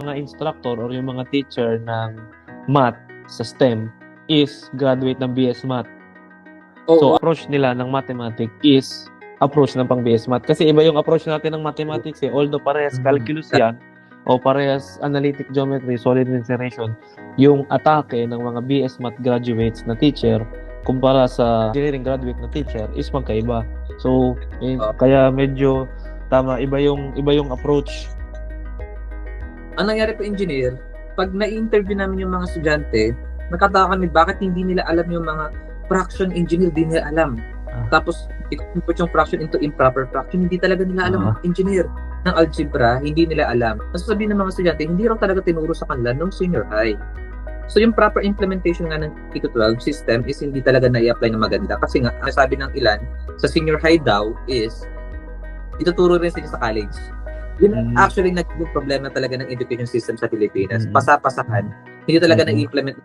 mga instructor or yung mga teacher ng math sa STEM is graduate ng BS Math. So, approach nila ng mathematics is approach ng pang BS Math. Kasi iba yung approach natin ng mathematics eh. Although parehas calculus yan, o parehas analytic geometry, solid integration, yung atake ng mga BS Math graduates na teacher kumpara sa engineering graduate na teacher is magkaiba. So, kaya medyo tama, iba yung approach. Ang nangyari po, engineer, pag na-interview namin yung mga estudyante, nakataka kami bakit hindi nila alam yung mga fraction engineer, hindi nila alam. Tapos, i-convert yung fraction into improper fraction, hindi talaga nila alam. Engineer ng algebra, hindi nila alam. Nasasabihin ng mga estudyante, hindi raw talaga tinuro sa kanila nung senior high. So, yung proper implementation nga ng K-12 system is hindi talaga na-i-apply na maganda. Kasi nga, ang sabi ng ilan, sa senior high daw is, ituturo rin sila sa college. Yun actually naging problema talaga ng education system sa Pilipinas. Pasa-pasahan. Hindi talaga na-implement